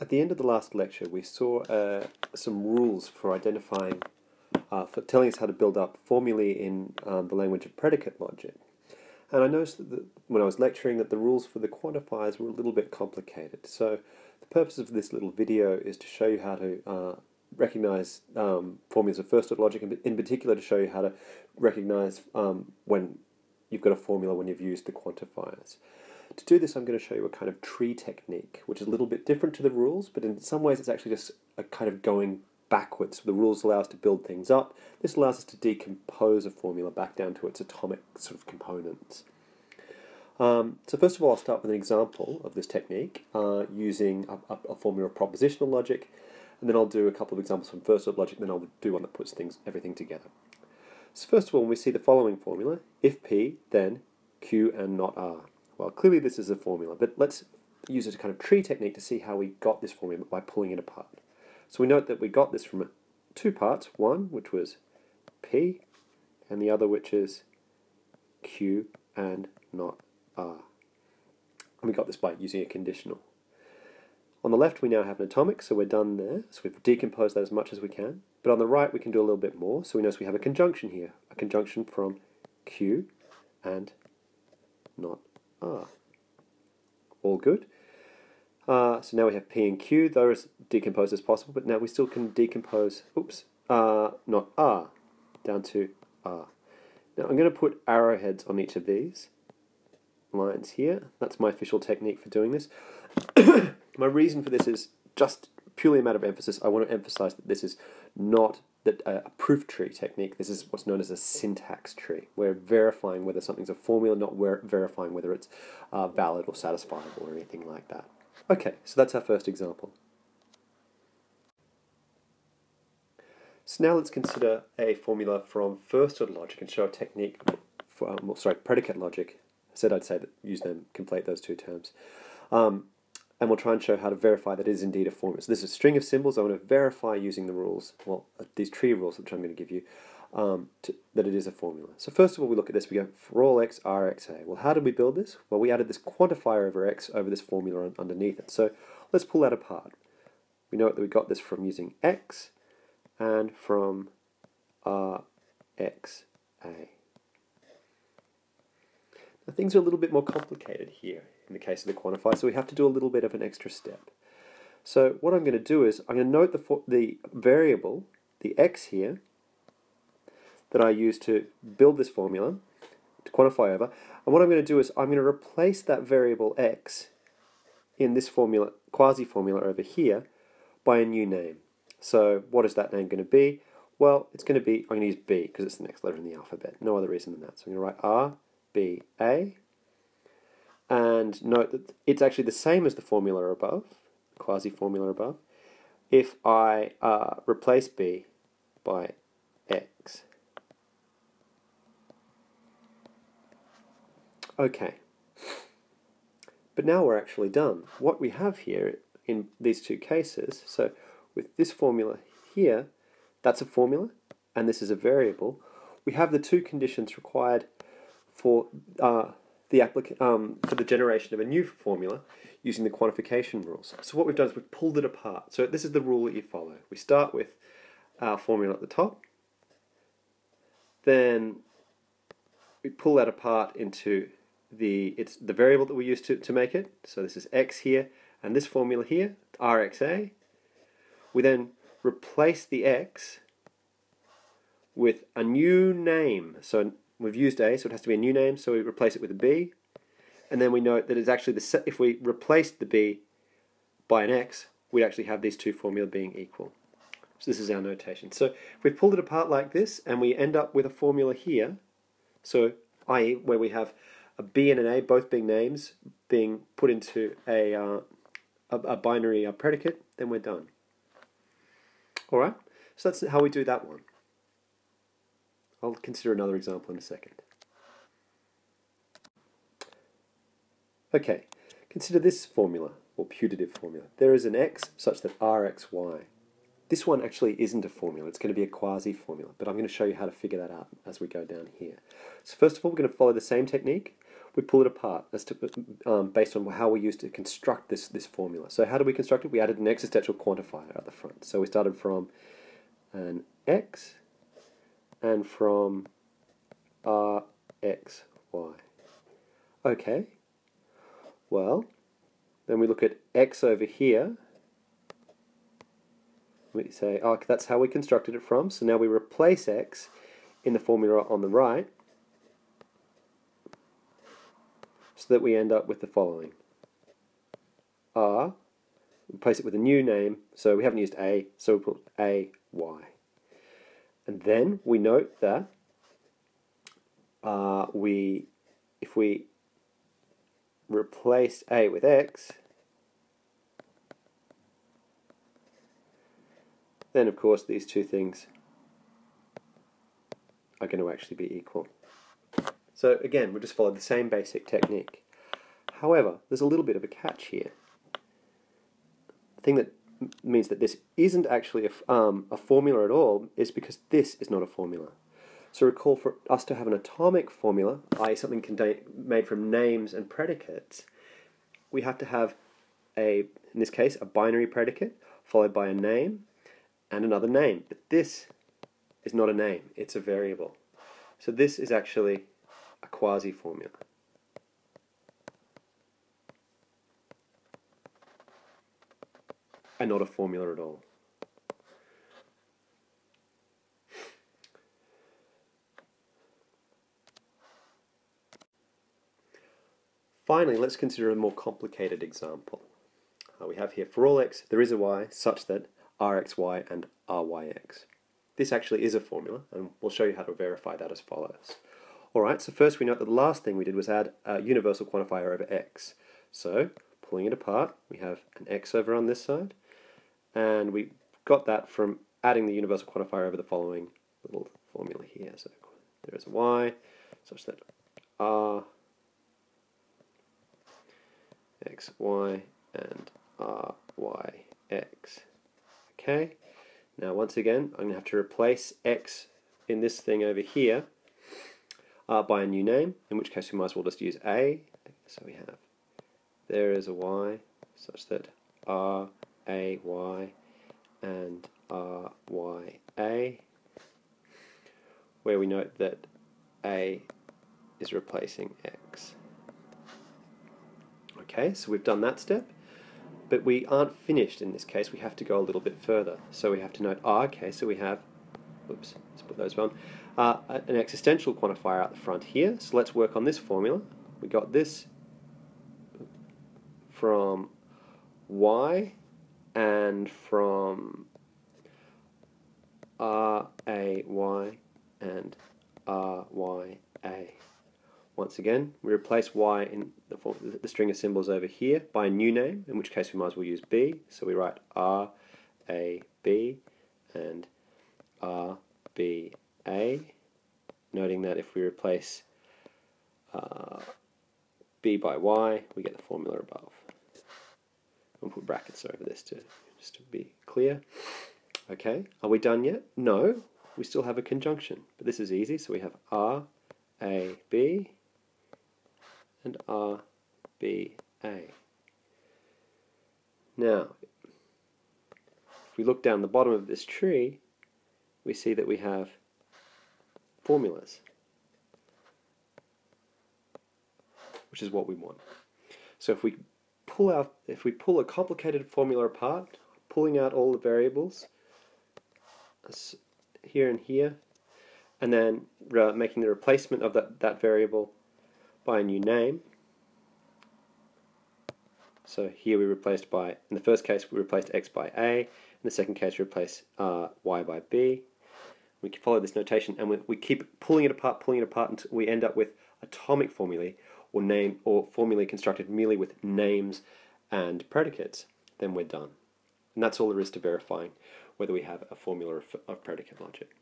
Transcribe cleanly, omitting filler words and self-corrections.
At the end of the last lecture, we saw some rules for identifying, for telling us how to build up formulae in the language of predicate logic. And I noticed that when I was lecturing that the rules for the quantifiers were a little bit complicated. So the purpose of this little video is to show you how to recognize formulas of first-order logic, and in particular to show you how to recognize when you've got a formula when you've used the quantifiers. To do this, I'm going to show you a kind of tree technique, which is a little bit different to the rules, but in some ways it's actually just a kind of going backwards. The rules allow us to build things up. This allows us to decompose a formula back down to its atomic sort of components. So first of all, I'll start with an example of this technique using a formula of propositional logic, and then I'll do a couple of examples from first-order logic, then I'll do one that puts everything together. So first of all, when we see the following formula, if P, then Q and not R. Well, clearly this is a formula, but let's use it as a kind of tree technique to see how we got this formula by pulling it apart. So we note that we got this from two parts, one which was P, and the other which is Q and not R. And we got this by using a conditional. On the left we now have an atomic, so we're done there, so we've decomposed that as much as we can. But on the right we can do a little bit more, so we notice we have a conjunction here, a conjunction from Q and not R. All good. So now we have P and Q, those decomposed as possible, but now we still can decompose, not R, down to R. Now I'm going to put arrowheads on each of these lines here. That's my official technique for doing this. My reason for this is just purely a matter of emphasis. I want to emphasize that this is not a proof tree technique. This is what's known as a syntax tree. We're verifying whether something's a formula, not verifying whether it's valid or satisfiable or anything like that. Okay, so that's our first example. So now let's consider a formula from first-order logic and show a technique for, predicate logic. I said I'd say that use them, conflate those two terms. And we'll try and show how to verify that it is indeed a formula. So this is a string of symbols. I want to verify using the rules, well, these tree rules which I'm going to give you, that it is a formula. So first of all, we look at this. We go for all x, rxa. Well, how did we build this? Well, we added this quantifier over x over this formula underneath it. So let's pull that apart. We know that we got this from using x and from rxa. Now, things are a little bit more complicated here in the case of the quantifier, so we have to do a little bit of an extra step. So what I'm going to do is I'm going to note the variable, the x here, that I use to build this formula, to quantify over, and what I'm going to do is I'm going to replace that variable x in this formula, quasi-formula over here, by a new name. So what is that name going to be? Well, it's going to be, I'm going to use B because it's the next letter in the alphabet, no other reason than that. So I'm going to write R, B, A, and note that it's actually the same as the formula above, quasi-formula above, if I replace B by X. Okay, but now we're actually done. What we have here in these two cases, so with this formula here, that's a formula, and this is a variable. We have the two conditions required for the generation of a new formula using the quantification rules. So what we've done is we've pulled it apart. So this is the rule that you follow. We start with our formula at the top, then we pull that apart into the variable that we use to make it. So this is x here, and this formula here, rxa. We then replace the x with a new name. So we've used A, so it has to be a new name, so we replace it with a B. And then we note that it's actually if we replaced the B by an X, we'd actually have these two formulas being equal. So this is our notation. So if we pulled it apart like this, and we end up with a formula here, so i.e. where we have a B and an A both being names being put into a binary predicate, then we're done. Alright, so that's how we do that one. I'll consider another example in a second. Okay, consider this formula, or putative formula. There is an x such that rxy. This one actually isn't a formula, it's going to be a quasi-formula, but I'm going to show you how to figure that out as we go down here. So first of all, we're going to follow the same technique. we pull it apart as to, based on how we used to construct this formula. So how do we construct it? We added an existential quantifier at the front. So we started from an x and from rx, y. Okay, well, then we look at x over here. We say, oh, that's how we constructed it from. So now we replace x in the formula on the right, so that we end up with the following. R, replace it with a new name, so we haven't used a, so we put a, y. And then we note that if we replace a with x, then of course these two things are going to actually be equal. So again, we'll just follow the same basic technique. However, there's a little bit of a catch here. The thing that means that this isn't actually a formula at all is because this is not a formula. So recall, for us to have an atomic formula, i.e. something made from names and predicates, we have to have in this case, a binary predicate followed by a name and another name. But this is not a name, it's a variable. So this is actually a quasi-formula. And not a formula at all. Finally, let's consider a more complicated example. We have here, for all x, there is a y such that rxy and ryx. This actually is a formula, and we'll show you how to verify that as follows. Alright, so first we note that the last thing we did was add a universal quantifier over x. So, pulling it apart, we have an x over on this side, and we got that from adding the universal quantifier over the following little formula here. So there is a y such that r, x, y, and r, y, x. Okay, now once again, I'm going to have to replace x in this thing over here by a new name, in which case we might as well just use a. So we have, there is a y such that r, a, y, and r, y, a, where we note that a is replacing x. Okay, so we've done that step, but we aren't finished in this case. We have to go a little bit further. So we have to note, okay, so we have, oops, let's put those on, an existential quantifier out the front here. So let's work on this formula. We got this from y and from r, a, y, and r, y, a. Once again, we replace y in the string of symbols over here by a new name, in which case we might as well use b. So we write r, a, b, and r, b, a, noting that if we replace b by y, we get the formula above. We'll put brackets over this just to be clear. Okay, are we done yet? No, we still have a conjunction, but this is easy. So we have r, a, b, and r, b, a. Now, if we look down the bottom of this tree, we see that we have formulas, which is what we want. So if we pull a complicated formula apart, pulling out all the variables here and here, and then making the replacement of that variable by a new name. So here we replaced by, in the first case we replaced x by a, in the second case we replace y by b. We can follow this notation and we keep pulling it apart until we end up with atomic formulae or formulae constructed merely with names and predicates. Then we're done. And that's all there is to verifying whether we have a formula of predicate logic.